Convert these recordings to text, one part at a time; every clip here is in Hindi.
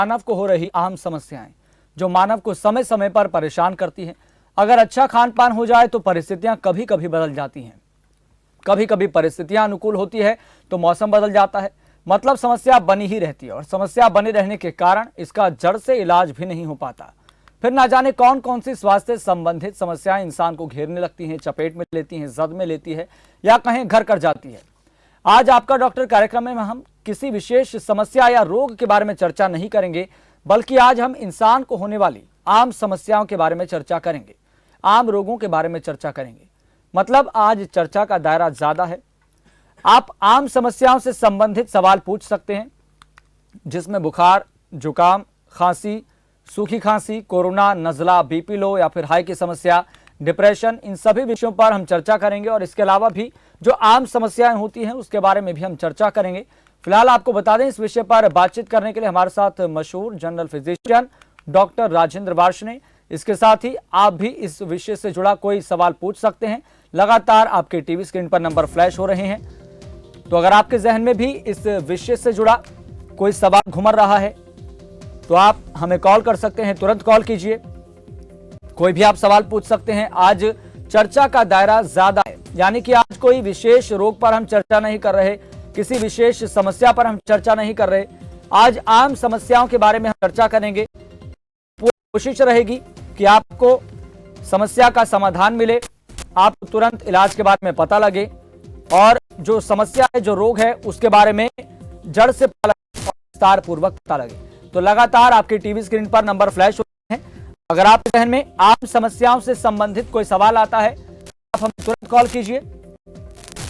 मानव को हो रही आम समस्याएं जो मानव को समय समय पर परेशान करती हैं। अगर अच्छा खान पान हो जाए तो परिस्थितियां कभी कभी बदल जाती हैं। कभी कभी परिस्थितियां अनुकूल होती है तो मौसम बदल जाता है। मतलब समस्या बनी ही रहती है और समस्या बने रहने के कारण इसका जड़ से इलाज भी नहीं हो पाता। फिर ना जाने कौन कौन सी स्वास्थ्य संबंधित समस्याएं इंसान को घेरने लगती हैं, चपेट में लेती हैं, जद में लेती है या कहीं घर कर जाती है। आज आपका डॉक्टर कार्यक्रम में हम किसी विशेष समस्या या रोग के बारे में चर्चा नहीं करेंगे, बल्कि आज हम इंसान को होने वाली आम समस्याओं के बारे में चर्चा करेंगे, आम रोगों के बारे में चर्चा करेंगे। मतलब आज चर्चा का दायरा ज्यादा है। आप आम समस्याओं से संबंधित सवाल पूछ सकते हैं, जिसमें बुखार, जुकाम, खांसी, सूखी खांसी, कोरोना, नजला, बीपी लो या फिर हाई की समस्या, डिप्रेशन, इन सभी विषयों पर हम चर्चा करेंगे। और इसके अलावा भी जो आम समस्याएं होती हैं उसके बारे में भी हम चर्चा करेंगे। फिलहाल आपको बता दें, इस विषय पर बातचीत करने के लिए हमारे साथ मशहूर general physician doctor Rajendra Varshney ने। इसके साथ ही आप भी इस विषय से जुड़ा कोई सवाल पूछ सकते हैं। लगातार आपके टीवी स्क्रीन पर नंबर फ्लैश हो रहे हैं, तो अगर आपके जहन में भी इस विषय से जुड़ा कोई सवाल घुमर रहा है तो आप हमें कॉल कर सकते हैं। तुरंत कॉल कीजिए, कोई भी आप सवाल पूछ सकते हैं। आज चर्चा का दायरा ज्यादा है, यानी कि आज कोई विशेष रोग पर हम चर्चा नहीं कर रहे, किसी विशेष समस्या पर हम चर्चा नहीं कर रहे। आज आम समस्याओं के बारे में हम चर्चा करेंगे। कोशिश रहेगी कि आपको समस्या का समाधान मिले, आपको तुरंत इलाज के बारे में पता लगे और जो समस्या है, जो रोग है, उसके बारे में जड़ से पता लगे और विस्तार पूर्वक पता लगे। तो लगातार आपके टीवी स्क्रीन पर नंबर फ्लैश हो रहे हैं। अगर आपके जहन में आम समस्याओं से संबंधित कोई सवाल आता है, आप हमें तुरंत कॉल कीजिए।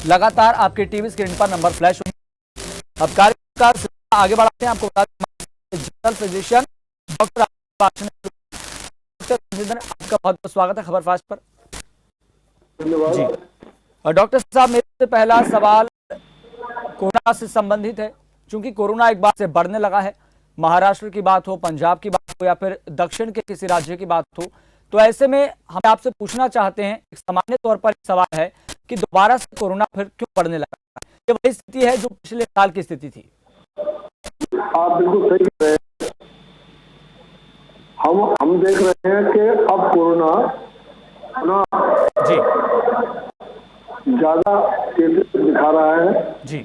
लगातार आपके टीवी स्क्रीन पर नंबर फ्लैश हो रहे हैं। अब कार्यक्रम का आगे बढ़ाते हैं। आपको बता दें, जनरल फिजिशियन डॉक्टर आपका बहुत बहुत स्वागत है खबर फास्ट पर। धन्यवाद जी, और डॉक्टर साहब, मेरे से पहला सवाल कोरोना से संबंधित है। चूंकि कोरोना एक बार से बढ़ने लगा है, महाराष्ट्र की बात हो, पंजाब की बात हो या फिर दक्षिण के किसी राज्य की बात हो, तो ऐसे में हम आपसे पूछना चाहते हैं, एक सामान्य तौर पर एक सवाल है कि दोबारा से कोरोना फिर क्यों बढ़ने लगा? ये वही स्थिति है जो पिछले साल की स्थिति थी? आप बिल्कुल सही कह रहे हैं। हम देख रहे हैं कि अब कोरोना जी ज्यादा केसेस दिखा रहा है। जी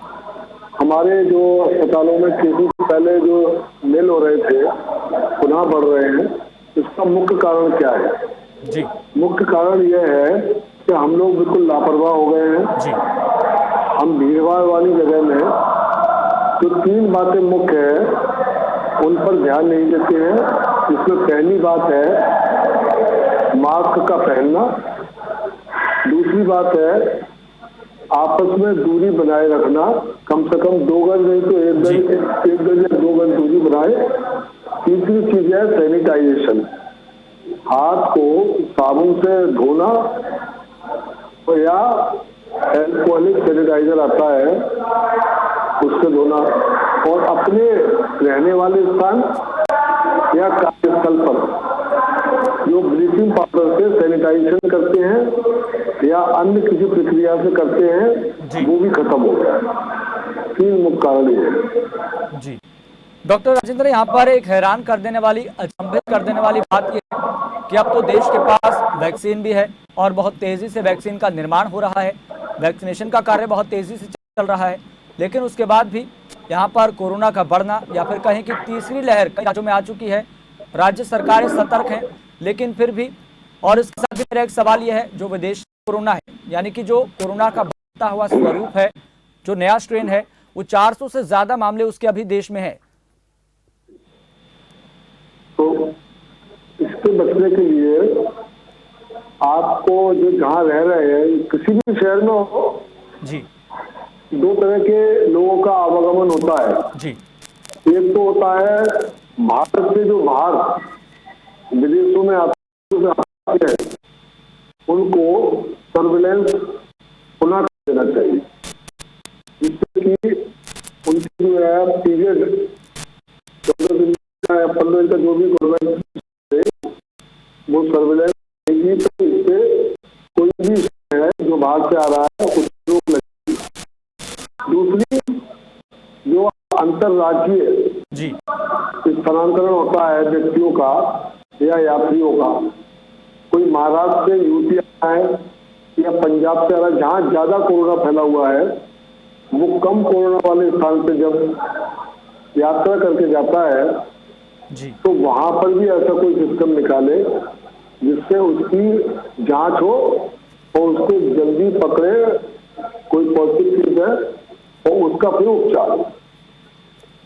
हमारे जो अस्पतालों में केसेस पहले जो नील हो रहे थे पुनः बढ़ रहे हैं। इसका मुख्य कारण क्या है? जी मुख्य कारण यह है कि हम लोग बिल्कुल लापरवाह हो गए हैं। जी हम भीड़ भाड़ वाली जगह में जो तीन बातें मुख्य है उन पर ध्यान नहीं देते हैं। इसमें पहली बात है मास्क का पहनना, दूसरी बात है आपस में दूरी बनाए रखना, कम से कम 2 गज नहीं तो 1 गज या 2 गज दूरी बनाए। तीसरी चीज है सैनिटाइजेशन, हाथ को साबुन से धोना या एल्कोहलिक सैनिटाइजर आता है उससे धोना, और अपने रहने वाले स्थान या कार्यस्थल पर जो ब्लीचिंग पाउडर से सैनिटाइजेशन करते हैं या अन्य किसी प्रक्रिया से करते हैं वो भी खत्म हो गया। 3 मुख्य कारण ये है। जी डॉक्टर राजेंद्र, यहाँ पर एक हैरान कर देने वाली, अचंभित कर देने वाली बात यह है कि अब तो देश के पास वैक्सीन भी है और बहुत तेजी से वैक्सीन का निर्माण हो रहा है, वैक्सीनेशन का कार्य बहुत तेजी से चल रहा है, लेकिन उसके बाद भी यहाँ पर कोरोना का बढ़ना या फिर कहें कि तीसरी लहर कई राज्यों में आ चुकी है। राज्य सरकारें सतर्क हैं, लेकिन फिर भी, और इसके साथ ही मेरा एक सवाल यह है, जो विदेशी कोरोना है, यानी कि जो कोरोना का बढ़ता हुआ स्वरूप है, जो नया स्ट्रेन है, वो 400 से ज्यादा मामले उसके अभी देश में है। तो इससे बचने के लिए आपको जो जहाँ रह रहे हैं किसी भी शहर में हो जी 2 तरह के लोगों का आवागमन होता है। जी एक तो होता है भारत से जो बाहर विदेशों में आते हैं उनको सर्विलेंस पुनः कर देना चाहिए, जिससे कि उनकी जो है पीरियड 14 दिन या 15 दिन का जो भी गवर्नमेंट वो सर्विलेंस देगी, तो इससे कोई भी है जो बाहर से आ रहा है उसको रोक लगेगी। दूसरी जो अंतरराज्यीय जी इस तरह नामांकन होता है व्यक्तियों का या यात्रियों का, कोई महाराष्ट्र से यूपी आया है या पंजाब से आ रहा है, जहाँ ज्यादा कोरोना फैला हुआ है, वो कम कोरोना वाले स्थान पे जब यात्रा करके जाता है जी तो वहां पर भी ऐसा कोई सिस्टम निकाले जिससे उसकी जांच हो और उसको जल्दी पकड़े, कोई पॉजिटिव केस है और उसका फिर उपचार हो।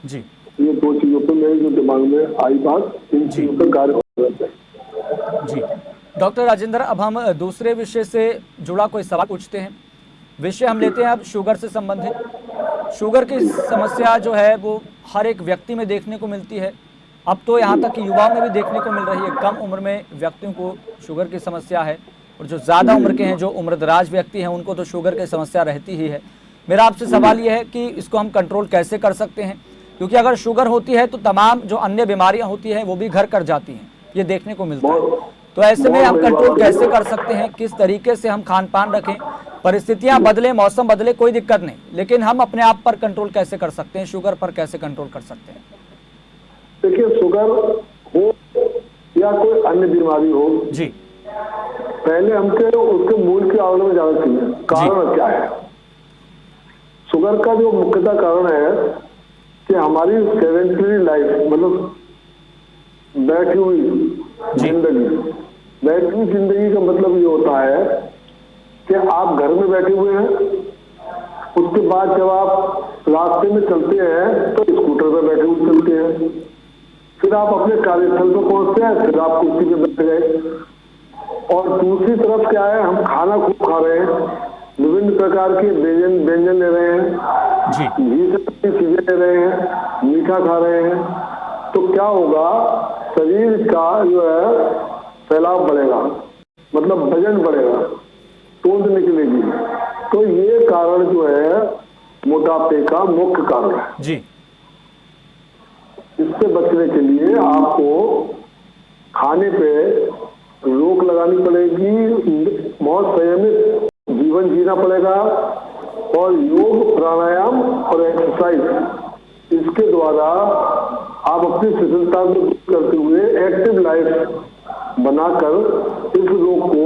जी ये दो चीजों पर मेरे जो दिमाग में आई बात, इन चीजों पर कार्य हो रहा है। जी डॉक्टर राजेंद्र, अब हम दूसरे विषय से जुड़ा कोई सवाल पूछते हैं। विषय हम लेते हैं अब शुगर से संबंधित। शुगर की समस्या जो है वो हर एक व्यक्ति में देखने को मिलती है। अब तो यहाँ तक कि युवाओं में भी देखने को मिल रही है। कम उम्र में व्यक्तियों को शुगर की समस्या है और जो ज़्यादा उम्र के हैं, जो उम्रदराज व्यक्ति हैं, उनको तो शुगर की समस्या रहती ही है। मेरा आपसे सवाल यह है कि इसको हम कंट्रोल कैसे कर सकते हैं, क्योंकि अगर शुगर होती है तो तमाम जो अन्य बीमारियां होती हैं वो भी घर कर जाती हैं, ये देखने को मिलता है। तो ऐसे में हम कंट्रोल कैसे कर सकते हैं, किस तरीके से हम खान पान रखें? परिस्थितियां बदले, मौसम बदले, कोई दिक्कत नहीं, लेकिन हम अपने आप पर कंट्रोल कैसे कर सकते हैं, शुगर पर कैसे कंट्रोल कर सकते हैं? देखिए, शुगर हो या कोई अन्य बीमारी हो जी, पहले हमके उसके मूल के आवरण में जाना चाहिए। कारण क्या है? शुगर का जो मुख्यतः कारण है कि हमारी सेडेंटरी लाइफ, मतलब बैठी हुई जिंदगी। बैठी हुई जिंदगी का मतलब ये होता है कि आप घर में बैठे हुए हैं, उसके बाद जब आप रास्ते में चलते हैं तो स्कूटर पर बैठे हुए चलते हैं, फिर आप अपने कार्यस्थल पर पहुंचते हैं, फिर आप कुर्सी पे बैठ गए। और दूसरी तरफ क्या है, हम खाना खूब खा रहे हैं, विभिन्न प्रकार के व्यंजन ले रहे हैं, घी से चीजें ले रहे हैं, मीठा खा रहे हैं, तो क्या होगा, शरीर का जो है फैलाव बढ़ेगा, मतलब वजन बढ़ेगा, तोंद निकलेगी। तो ये कारण जो है मोटापे का मुख्य कारण है। जी, इससे बचने के लिए आपको खाने पे रोक लगानी पड़ेगी, बहुत संयमित जीवन जीना पड़ेगा, और योग, प्राणायाम और एक्सरसाइज, इसके द्वारा आप अपनी शिथिलता को दूर करते हुए एक्टिव लाइफ बनाकर इस रोग को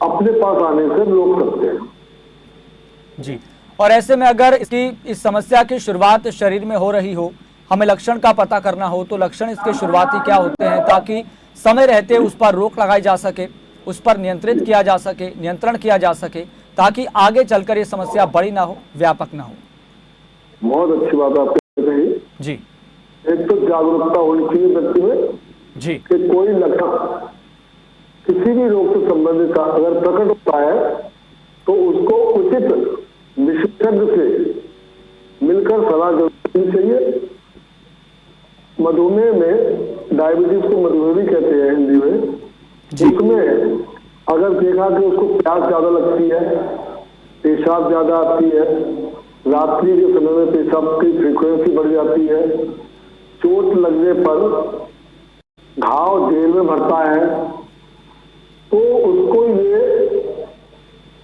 अपने पास आने से रोक सकते हैं। जी। और ऐसे में अगर इस समस्या की शुरुआत शरीर में हो रही हो, हमें लक्षण का पता करना हो, तो लक्षण इसके शुरुआती क्या होते हैं, ताकि समय रहते उस पर रोक लगाई जा सके, उस पर नियंत्रित किया जा सके, नियंत्रण किया जा सके, ताकि आगे चलकर ये समस्या बड़ी ना हो, व्यापक ना हो? बहुत अच्छी बात आपने कही जी। एक तो जागरूकता होनी चाहिए व्यक्ति में जी कि कोई लक्षण किसी भी रोग से संबंधित अगर प्रकट होता है तो उसको उचित विशेषज्ञ से मिलकर सलाह देनी चाहिए। मधुमेह में, डायबिटीज को मधुमेह भी कहते हैं हिंदी में, उसमें अगर देखा कि उसको प्यास ज्यादा लगती है, पेशाब ज्यादा आती है, रात्रि के समय में पेशाब की फ्रीक्वेंसी बढ़ जाती है, चोट लगने पर घाव जेल में भरता है, तो उसको ये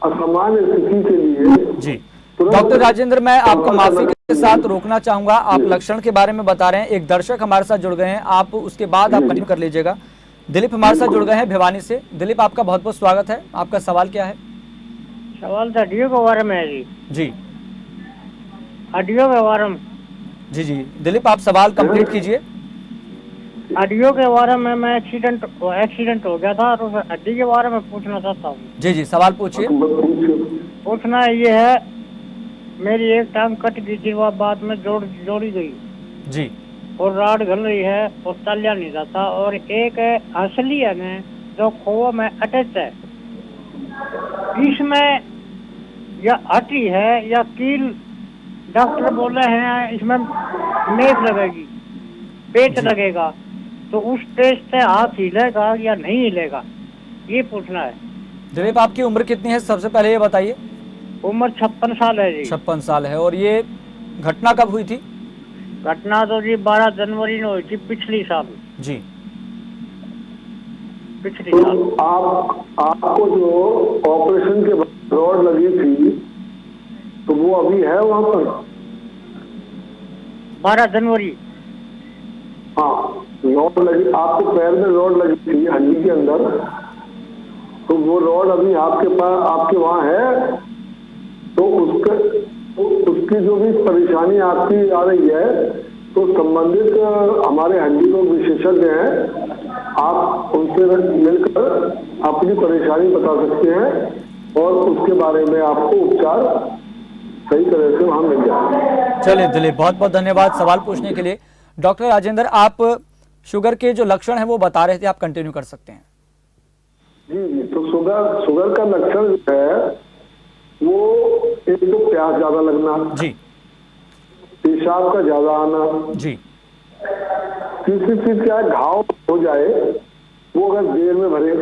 असामान्य स्थिति के लिए जी। डॉक्टर राजेंद्र, मैं आपको माफी के साथ रोकना चाहूंगा। आप लक्षण के बारे में बता रहे हैं, एक दर्शक हमारे साथ जुड़ गए हैं, आप उसके बाद आप कंटिन्यू कर लीजिएगा। दिलीप हमारे साथ जुड़ गए हैं भिवानी से। दिलीप, आपका बहुत बहुत स्वागत है। आपका सवाल क्या है? सवाल तो हड्डियों के बारे में है जी। जी हड्डियों के बारे में। जी दिलीप, आप सवाल कंप्लीट कीजिए। हड्डियों के बारे में मैं एक्सीडेंट हो गया था, तो हड्डी के बारे में पूछना चाहता हूँ। जी सवाल पूछिए। पूछना ये है, मेरी एक टांग कट गई थी, वह बाद में जोड़ी गई जी, और राड घल रही है और तलिया नहीं जाता, और एक असली है न जो खोआ में अटैच है, इसमें या हड्डी है या कील, डॉक्टर बोले हैं इसमें मेज लगेगी, पेच लगेगा, तो उस पेच से हाथ हिलेगा या नहीं हिलेगा, ये पूछना है। दिलीप, आपकी उम्र कितनी है, सबसे पहले ये बताइए। उम्र 56 साल है जी। 56 साल है। और ये घटना कब हुई थी? घटना तो जी 12 जनवरी में हुई थी, पिछली साल जी। पिछली तो साल। आपको जो ऑपरेशन के बाद रॉड लगी थी, तो वो अभी है वहां पर? 12 जनवरी हाँ, रॉड लगी, आपके पैर में रॉड लगी थी हड्डी के अंदर, तो वो रॉड अभी आपके पास, आपके वहाँ है, तो उसकी जो भी परेशानी आपकी आ रही है, तो संबंधित हमारे हड्डी रोग विशेषज्ञ हैं, आप उनसे मिलकर अपनी परेशानी बता सकते हैं और उसके बारे में आपको उपचार सही तरह से वहां मिल जाए। चलिए दिलीप, बहुत बहुत धन्यवाद सवाल पूछने के लिए। डॉक्टर राजेंद्र, आप शुगर के जो लक्षण है वो बता रहे थे, आप कंटिन्यू कर सकते हैं। जी, तो शुगर का लक्षण जो है वो एक तो प्यास ज्यादा लगना जी, पेशाब का ज्यादा आना जी, तीसरी चीज क्या है, घाव हो जाए वो अगर देर में भरे।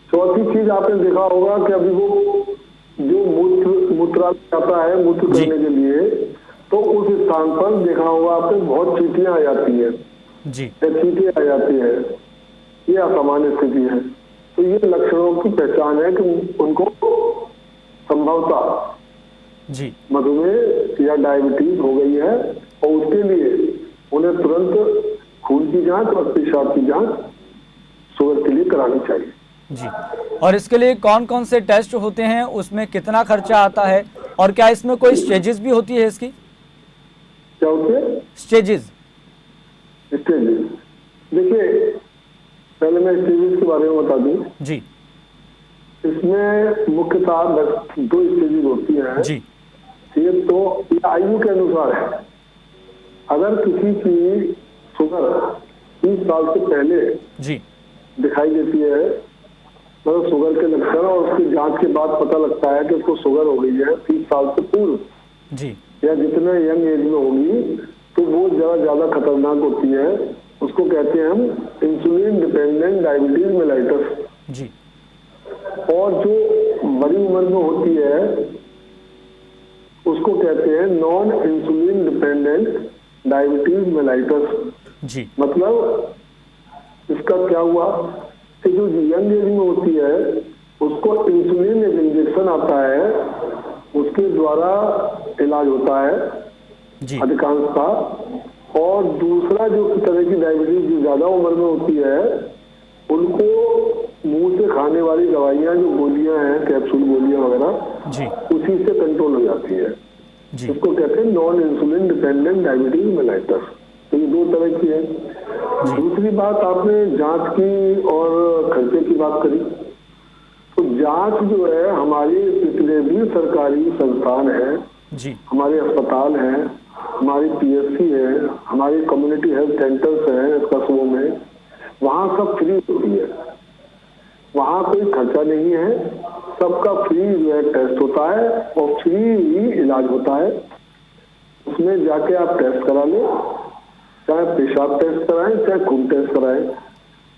चौथी चीज आपने देखा होगा कि अभी वो जो मूत्रालय आता है मूत्र करने के लिए, तो उस स्थान पर देखा होगा आपने बहुत चींटियां आ जाती है जी, या चींटियां आ जाती है, ये असामान्य स्थिति है। तो ये लक्षणों की पहचान है कि उनको संभवतः जी, मधुमेह या डायबिटीज हो गई है, और उसके लिए उन्हें तुरंत खून की जांच और पेशाब की जांच शुगर के लिए करानी चाहिए। जी। और इसके लिए कौन कौन से टेस्ट होते हैं, उसमें कितना खर्चा आता है, और क्या इसमें कोई स्टेजेस भी होती है इसकी? क्या होते हैं स्टेजेस? स्टेजेस, देखिए पहले मैं स्टेजेस के बारे में बता दूं। जी, इसमें मुख्यतः 2 स्टेजेस होती हैं। जी, एक तो ये आयु के अनुसार है। अगर किसी की शुगर 30 साल से पहले जी, दिखाई देती है, मतलब शुगर के लक्षण, और उसकी जांच के बाद पता लगता है कि उसको शुगर हो गई है 30 साल से पूर्व जी, या जितने यंग एज में होगी, तो वो ज्यादा खतरनाक होती है। उसको कहते हैं हम इंसुलिन डिपेंडेंट डायबिटीज मेलाइटस। जी, और जो बड़ी उम्र में होती है उसको कहते हैं non insulin dependent diabetes mellitus. जी, मतलब इसका क्या हुआ कि जो यंग एज में होती है उसको इंसुलिन एक इंजेक्शन आता है, उसके द्वारा इलाज होता है जी, अधिकांशता। और दूसरा जो तरह की डायबिटीज जो ज्यादा उम्र में होती है उनको मुंह से खाने वाली दवाइयां, जो गोलियां हैं, कैप्सूल गोलियां वगैरह, जी, उसी से कंट्रोल हो जाती है। जी, इसको कहते हैं non insulin dependent diabetes mellitus. तो ये 2 तरह की है। दूसरी बात, आपने जांच की और खर्चे की बात करी, तो जांच जो है हमारी जितने भी सरकारी संस्थान है, जी, हमारे अस्पताल हैं, हमारी पीएससी है, हमारी कम्युनिटी हेल्थ सेंटर्स हैं कस्बों में, वहाँ सब फ्री होती है, वहाँ कोई खर्चा नहीं है, सबका फ्री जो है टेस्ट होता है और फ्री ही इलाज होता है। उसमें जाके आप टेस्ट करा लें, चाहे पेशाब टेस्ट कराएं चाहे खून टेस्ट कराएं,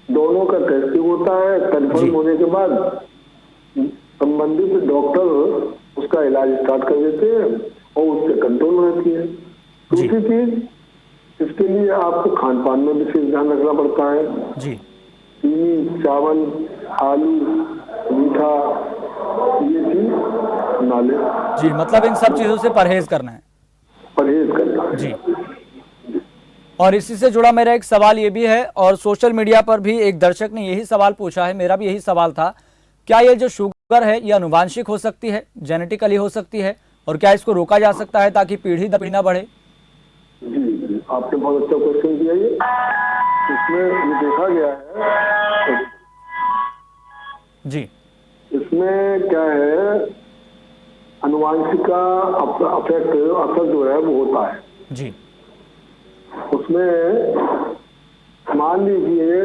दोनों का टेस्टिंग होता है। कंफर्म होने के बाद संबंधित डॉक्टर उसका इलाज स्टार्ट कर देते हैं और उससे कंट्रोल रहती है। दूसरी चीज, इसके लिए आपको खान पान में विशेष ध्यान रखना पड़ता है। जी, चीनी, चावल, आलू, मीठा, ये चीज ना ले। जी, मतलब इन सब चीजों से परहेज करना है। परहेज करना है। जी। और इसी से जुड़ा मेरा एक सवाल ये भी है, और सोशल मीडिया पर भी एक दर्शक ने यही सवाल पूछा है, मेरा भी यही सवाल था, क्या ये जो शुगर है ये आनुवांशिक हो सकती है, जेनेटिकली हो सकती है, और क्या इसको रोका जा सकता है ताकि पीढ़ी दर पीढ़ी ना बढ़े? जी, आपने बहुत अच्छा क्वेश्चन किया। ये इसमें ये देखा गया है, जी, इसमें क्या है, अनुवांशिक का अफेक्ट असर जो है वो होता है। जी, उसमें मान लीजिए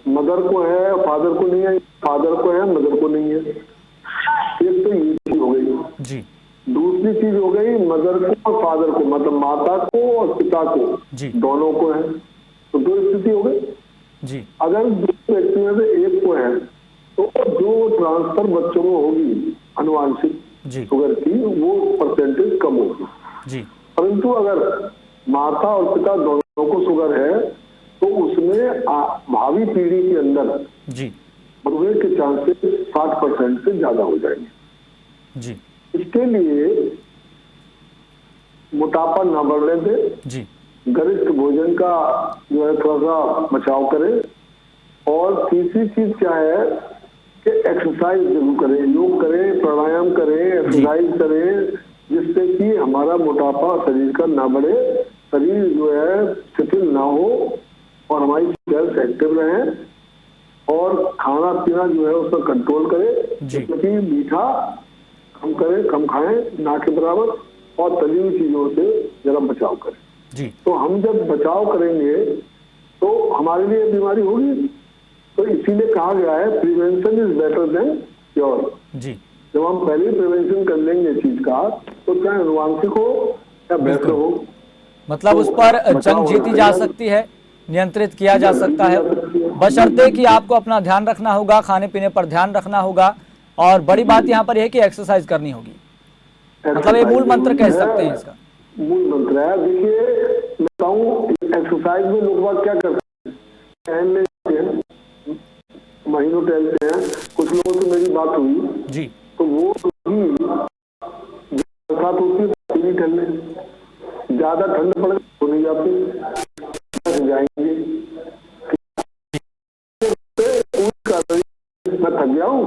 मदर को है, फादर को नहीं है, फादर को है, मदर को नहीं है, एक तो ये चीज हो गई। जी, दूसरी चीज हो गई मदर को और फादर को, मतलब माता को और पिता को, जी, दोनों को है, तो 2 स्थिति हो गई। जी, अगर 2 व्यक्ति में से एक को है तो जो ट्रांसफर बच्चों में होगी अनुवांशिक जी, शुगर की, वो परसेंटेज कम होगी। जी, परंतु अगर माता और पिता दोनों को शुगर है तो उसमें भावी पीढ़ी के अंदर जी, मधुमेह के चांसेस 60% से ज्यादा हो जाएंगे। जी, इसके लिए मोटापा ना बढ़ने दे, जी, गरिष्ठ भोजन का जो है थोड़ा सा बचाव करें। और तीसरी चीज क्या है कि एक्सरसाइज जरूर करें, योग करें, प्राणायाम करें, एक्सरसाइज करें, जिससे कि हमारा मोटापा शरीर का ना बढ़े, शरीर जो है शिथिल ना हो और हमारी सेल्स एक्टिव रहे। और खाना पीना जो है उसका कंट्रोल करें, क्योंकि मीठा कम करें, कम खाएं ना के बराबर, और तली हुई चीजों से जरा बचाव करें जी। तो हम जब बचाव करेंगे तो हमारे लिए बीमारी होगी। तो इसीलिए कहा गया है prevention is better than cure जी। जब हम पहले प्रिवेंशन कर लेंगे चीज का, तो चाहे अनुवांशिक हो या बेहतर हो, मतलब उस पर जंग जीती जा सकती है, नियंत्रित किया जा सकता है, बशर्ते कि आपको अपना ध्यान रखना होगा, खाने पीने पर ध्यान रखना होगा, और बड़ी बात यहाँ पर यह कि एक्सरसाइज करनी होगी। मतलब ये मूल मंत्र कह सकते हैं इसका। मूल मंत्र है। देखिए मैं बताऊं, एक्सरसाइज में लोग बात क्या करते हैं, टहलने जाते हैं, महीनों टहलते हैं। कुछ लोगों से मेरी बात हुई जी, तो वो बरसात होती है नहीं टहलने, ज्यादा ठंड पड़े तो नहीं जाते, जाएंगे। मैं थक गया हूँ,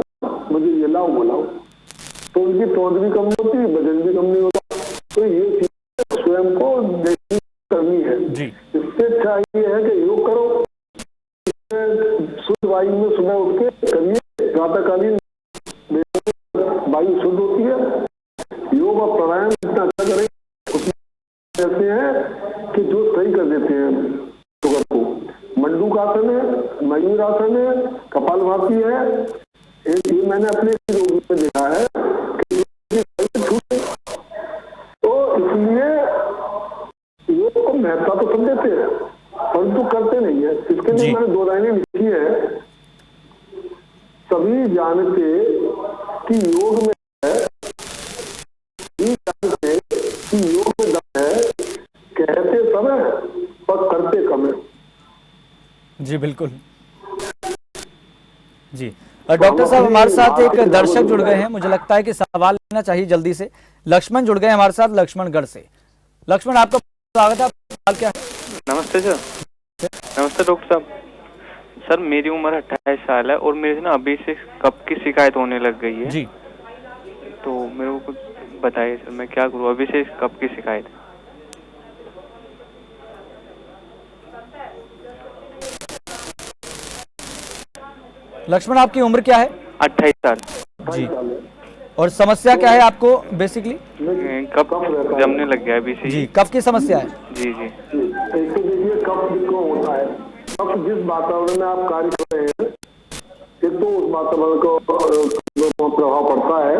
मुझे ये लाओ बुलाओ, तो उनकी तोड़ भी कम होती है, वजन भी कम नहीं होता। तो ये चीज स्वयं को देखनी करनी है। इससे अच्छा ये है कि योग करो, शुद्ध वायु में सुबह उठ के करिए, प्रातःकालीन वायु शुद्ध होती है। योग और प्राणायाम इतना अच्छा करें, उसमें ऐसे हैं कि जो सही कर देते हैं शुगर को। मंडूकासन है, मयूरासन है, कपालभाति है, ये मैंने अपने रोगी में देखा है कि तो इसलिए योग को महत्ता तो सब देते हैं परंतु करते नहीं है। इसके लिए मैंने 2 लाइनें लिखी है। सभी जानते कि योग में है, सभी जानते कि योग में दम है, कहते सब है और करते कम है। जी बिल्कुल जी। डॉक्टर साहब हमारे साथ एक दर्शक जुड़ गए हैं, मुझे लगता है कि सवाल लेना चाहिए जल्दी से। लक्ष्मण जुड़ गए हमारे साथ, लक्ष्मणगढ़ से। लक्ष्मण आपका स्वागत है, सवाल क्या है? नमस्ते सर। नमस्ते डॉक्टर साहब। सर मेरी उम्र 28 साल है और मेरे से ना अभी से कफ की शिकायत होने लग गई है जी। तो मेरे को कुछ बताइए सर, मैं क्या करूँ, अभी से कफ की शिकायत है। लक्ष्मण आपकी उम्र क्या है? 28 साल जी। और समस्या क्या है आपको बेसिकली? कफ जमने लग गया अभी से। जी, कफ की समस्या है। जी जी। ऐसे देखिए कफ क्यों होता है, कफ जिस वातावरण में आप कार्य कर रहे हैं, एक तो उस वातावरण को प्रभाव पड़ता है।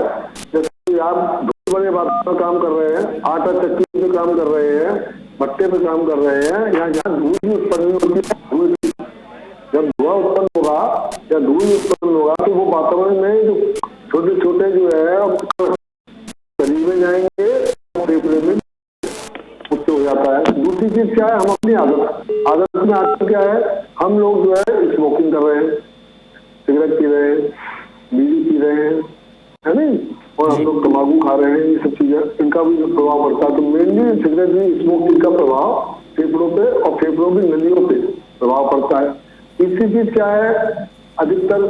जैसे आप धूल वाले वातावरण में काम कर रहे हैं, आटा चक्की पे काम कर रहे हैं, भट्टे पे काम कर रहे हैं, यहाँ जहाँ धूल की उत्पन्न होती है, जब धुआं उत्पन्न होगा या धूल उत्पन्न होगा तो वो वातावरण में जो छोटे छोटे जो है शरीर में जाएंगे, फेफड़े में उससे हो जाता है। दूसरी चीज क्या है, हम अपनी आदत में आदत क्या है, हम लोग जो है स्मोकिंग कर रहे हैं, सिगरेट पी रहे हैं, बीड़ी पी रहे हैं, है नहीं, और हम लोग तंबाकू खा रहे हैं, ये सब चीजें इनका भी प्रभाव पड़ता है। तो मेनली सिगरेट भी स्मोकिंग का प्रभाव फेफड़ों पे और फेफड़ों की नलियों पे प्रभाव पड़ता है। तीसरी चीज क्या है, अधिकतर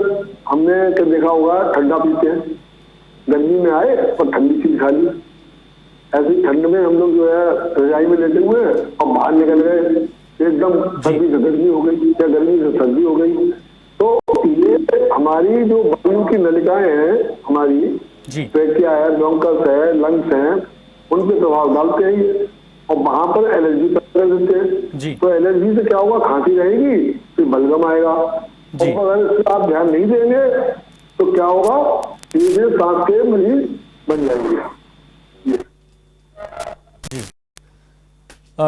हमने क्या देखा होगा, ठंडा पीते हैं, गर्मी में आए और ठंडी चीज खा ली, ऐसी ठंड में हम लोग जो है रजाई में लेटे हुए और बाहर निकल गए, एकदम सर्दी से गर्मी हो गई या गर्मी से सर्दी हो गई। तो ये हमारी जो वायु की नलिकाएं हैं, हमारी ट्रेकिया है, ब्रोंकस है, लंग्स हैं, उन पे प्रभाव डालते हैं और वहां पर एलर्जी पैदा कर देते हैं। तो एलर्जी से क्या होगा, खांसी रहेगी, फिर बलगम आएगा, और अगर इसका आप ध्यान नहीं देंगे तो क्या होगा, धीरे सांस के मरीज बन जाएंगे।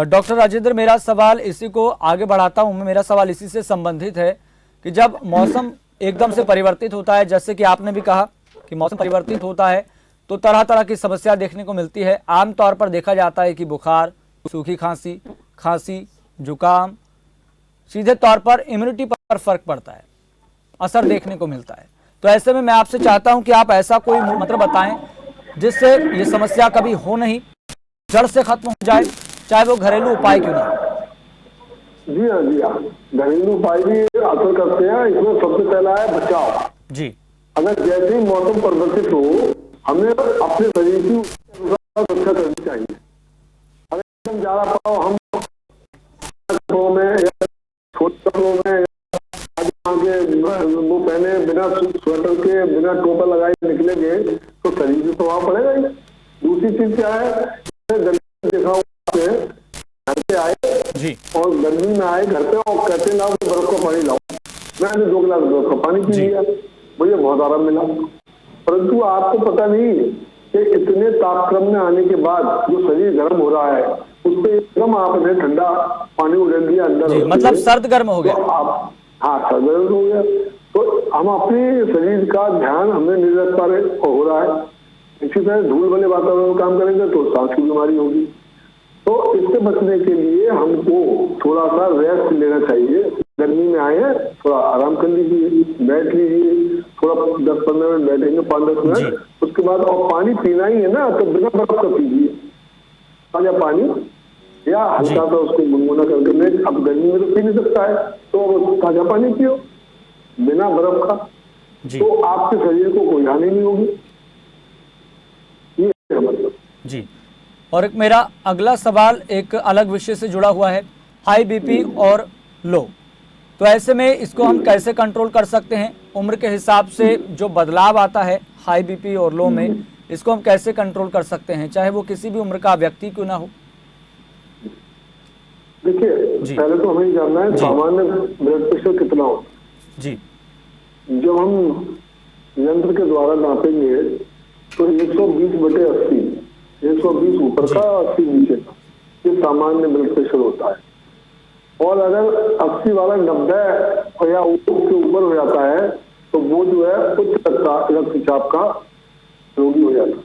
डॉक्टर राजेंद्र, मेरा सवाल इसी को आगे बढ़ाता हूं। मेरा सवाल इसी से संबंधित है कि जब मौसम एकदम से परिवर्तित होता है, जैसे कि आपने भी कहा कि मौसम परिवर्तित होता है तो तरह तरह की समस्या देखने को मिलती है। आमतौर पर देखा जाता है कि बुखार, सूखी खांसी, जुकाम, सीधे तौर पर इम्यूनिटी पर फर्क पड़ता है, असर देखने को मिलता है। तो ऐसे में मैं आपसे चाहता हूं कि आप ऐसा कोई मंत्र बताएं जिससे ये समस्या कभी हो नहीं, जड़ से खत्म हो जाए, चाहे वो घरेलू उपाय क्यों ना हो। जी हाँ, जी हाँ, घरेलू उपाय भी असर करते हैं। इसमें सबसे पहला है बचाव जी। अगर जैसे ही मौसम परिवर्तित हो, हमें अपने शरीर की सुरक्षा करनी चाहिए। अगर एकदम ज्यादा पाओ हम में या छोटे कपड़ों में वो पहने बिना स्वेटर के बिना टोपा लगाए निकलेंगे तो शरीर पे प्रभाव पड़ेगा ही। दूसरी चीज क्या है, देखा हुआ घर पे आए जी और गर्मी में आए घर पे और कहते लाओ बर्फ का पानी लाओ, मैंने 2 गिलास बर्फ का पानी पी लिया, मुझे बहुत आराम मिला। परंतु आपको पता नहीं कि इतने तापक्रम में आने के बाद जो शरीर गर्म हो रहा है उस पर एकदम आपने ठंडा पानी उड़ेल दिया अंदर, मतलब सर्द गर्म हो गया। तो आप हाँ सर्द गर्म हो गया, तो हम अपने शरीर का ध्यान हमें नहीं रख पा रहे हो रहा है। इसी तरह धूल वाले वातावरण में काम करेंगे तो सांस की बीमारी होगी। तो इससे बचने के लिए हमको थोड़ा सा रेस्ट लेना चाहिए। गर्मी में आए हैं थोड़ा आराम कर लीजिए, बैठ लीजिए, थोड़ा 10-15 मिनट बैठेंगे, 5-10 मिनट, उसके बाद और पानी पीना ही है ना तो बिना बर्फ का पीजिए, ताजा पानी या हल्का सा उसको गुनगुना करके। मैं अब गर्मी में तो पी नहीं सकता है तो ताजा पानी पियो बिना बर्फ का, तो आपके शरीर को कोई हानि नहीं होगी। ये है मतलब जी। और एक मेरा अगला सवाल एक अलग विषय से जुड़ा हुआ है, हाई बीपी और लो। तो ऐसे में इसको हम कैसे कंट्रोल कर सकते हैं? उम्र के हिसाब से जो बदलाव आता है हाई बीपी और लो में, इसको हम कैसे कंट्रोल कर सकते हैं, चाहे वो किसी भी उम्र का व्यक्ति क्यों ना हो? देखिए, पहले तो हमें जानना है सामान्य ब्लड प्रेशर कितना हो जी। जब हम यंत्र के द्वारा नापेंगे तो 120/80, 120 ऊपर का 80 नीचे का, ये सामान्य ब्लड प्रेशर होता है। और अगर 80 वाला 90 या उसके ऊपर हो जाता है तो वो जो है उच्च रक्तचाप का रोगी हो जाता है।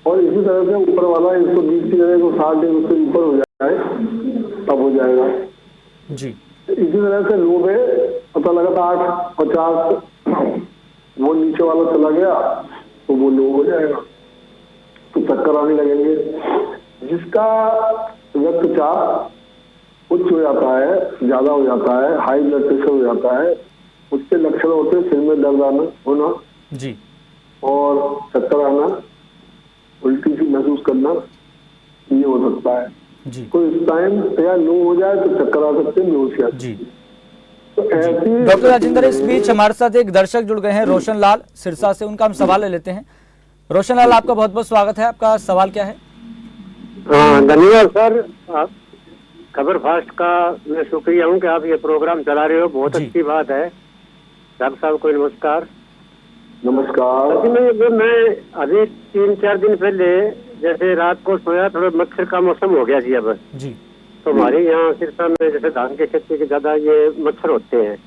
और इसी तरह से ऊपर वाला 120 की जगह को 60 उससे ऊपर हो जाए तब हो जाएगा जी। इसी तरह से लो में पता लगा था 8-50 वो नीचे वाला चला गया तो वो लो हो जाएगा, तो चक्कर आने लगेंगे। जिसका रक्तचाप उच्च हो जाता है, ज्यादा हो जाता है, हाई ब्लड प्रेशर हो जाता है, उसके लक्षण होते हैं सिर में दर्द आना होना जी, और चक्कर आना, उल्टी सी महसूस करना, ये हो सकता है जी। तो इस टाइम या लो हो जाए तो चक्कर आ सकते हैं, बेहोशी आती है। जी। तो ऐसी डॉक्टर राजेंद्र, इस बीच हमारे साथ एक दर्शक जुड़ गए हैं, रोशन लाल सिरसा से, उनका हम सवाल ले लेते हैं। रोशन लाल, आपका बहुत बहुत स्वागत है, आपका सवाल क्या है? धन्यवाद सर, खबर फास्ट का मैं शुक्रिया हूँ कि आप ये प्रोग्राम चला रहे हो, बहुत अच्छी बात है। डॉक्टर साहब को नमस्कार। नमस्कार। मैं अभी 3-4 दिन पहले जैसे रात को सोया, थोड़ा मच्छर का मौसम हो गया जी अब जी। तो हमारे यहाँ सिरसा में जैसे धान के खेती के ज्यादा ये मच्छर होते हैं,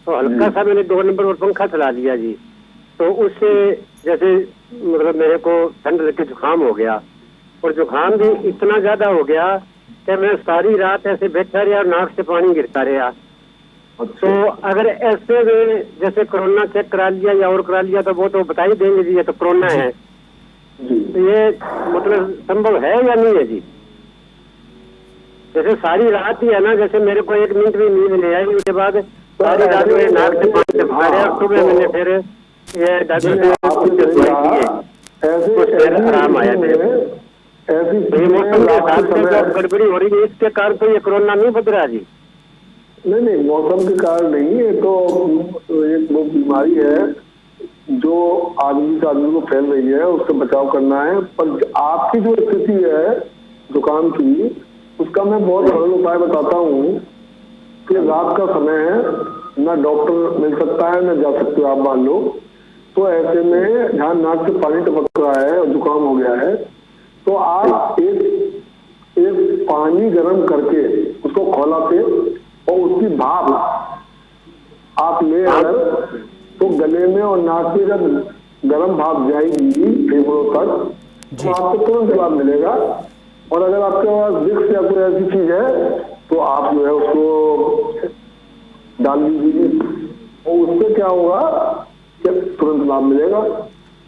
तो हल्का सा मैंने 2 नंबर पर पंखा चला लिया जी, तो उससे जैसे मतलब मेरे को ठंड लग के जुकाम हो गया, और जुकाम भी इतना ज्यादा हो गया कि मैं सारी रात ऐसे बैठा रहा, नाक से पानी गिरता रहा। तो अगर ऐसे में जैसे कोरोना चेक करा लिया या और करा लिया तो वो तो बता ही देंगे जी ये तो कोरोना है, तो ये मतलब संभव है या नहीं है जी? जैसे सारी रात ही है ना, जैसे मेरे को 1 मिनट भी नींद नहीं आई, उसके बाद सारी रात मेरे नाक से पानी बहा रहा, सुबह मैंने फिर ये डॉक्टर आराम आया मेरे। ये मौसम के हिसाब से जो गड़बड़ी हो रही है इसके कारण तो ये कोरोना नहीं बद रहा जी? नहीं, मौसम के कारण नहीं, ये तो एक वो बीमारी है जो आदमी से आदमी को फैल रही है, उससे बचाव करना है। पर आपकी जो स्थिति है जुकाम की, उसका मैं बहुत सरल उपाय बताता हूँ कि रात का समय है, ना डॉक्टर मिल सकता है ना जा सकते आप मान लो, तो ऐसे में जहाँ नाक से पानी टपक रहा है और जुकाम हो गया है तो आप एक पानी गर्म करके उसको खौलाते और उसकी भाप आप ले अगर तो गले में और नाक में जब गर्म भाप जाएगी फेफड़ों तक तो आपको तुरंत लाभ मिलेगा। और अगर आपके पास विक्स या कोई ऐसी चीज है तो आप जो है उसको डाल लीजिए और उससे क्या होगा कि तुरंत लाभ मिलेगा,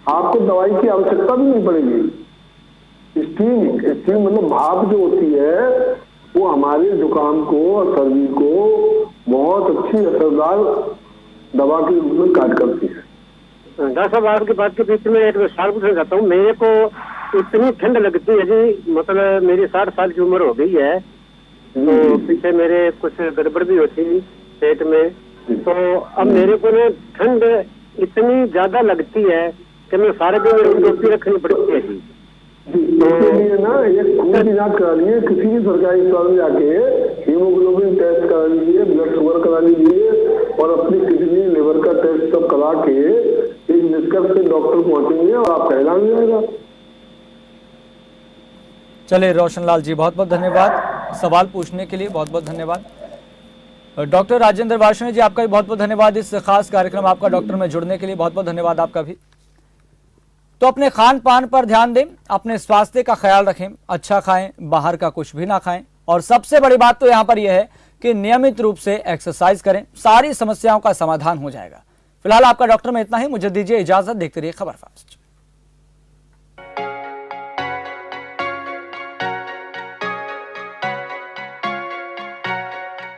आपको दवाई की आवश्यकता भी नहीं पड़ेगी। स्टीम मतलब भाप जो होती है वो हमारे जुकाम को और सर्दी को बहुत अच्छी असरदार दवा के रूप में कार्य करती है। डॉक्टर साहब, आपकी बात के बीच में एक सवाल पूछना चाहता हूँ। मेरे को इतनी ठंड लगती है जी, मतलब मेरी 60 साल की उम्र हो गई है, तो पीछे मेरे कुछ गड़बड़ भी होती पेट में, तो अब मेरे को ना ठंड इतनी ज्यादा लगती है कि मैं सारे दिन मेरे को टोपी रखनी पड़ती है जी। इसके लिए ना एक खून की जांच करा लीजिए, किसी भी सरकारी अस्पताल में जाके हीमोग्लोबिन टेस्ट करा लीजिए, ब्लड शुगर करा लीजिए और अपनी किडनी लिवर का टेस्ट सब करा के एक निष्कर्ष पे डॉक्टर पहुंचेंगे और आपका इलाज हो जाएगा। चलिए रोशनलाल जी, बहुत बहुत धन्यवाद सवाल पूछने के लिए, बहुत बहुत धन्यवाद। डॉक्टर राजेंद्र वार्ष्णेय जी, आपका भी बहुत बहुत धन्यवाद इस खास कार्यक्रम आपका डॉक्टर में जुड़ने के लिए, बहुत बहुत धन्यवाद आपका भी। तो अपने खान पान पर ध्यान दें, अपने स्वास्थ्य का ख्याल रखें, अच्छा खाएं, बाहर का कुछ भी ना खाएं, और सबसे बड़ी बात तो यहाँ पर यह है कि नियमित रूप से एक्सरसाइज करें, सारी समस्याओं का समाधान हो जाएगा। फिलहाल आपका डॉक्टर में इतना ही, मुझे दीजिए इजाजत, देखते रहिए खबर फास्ट।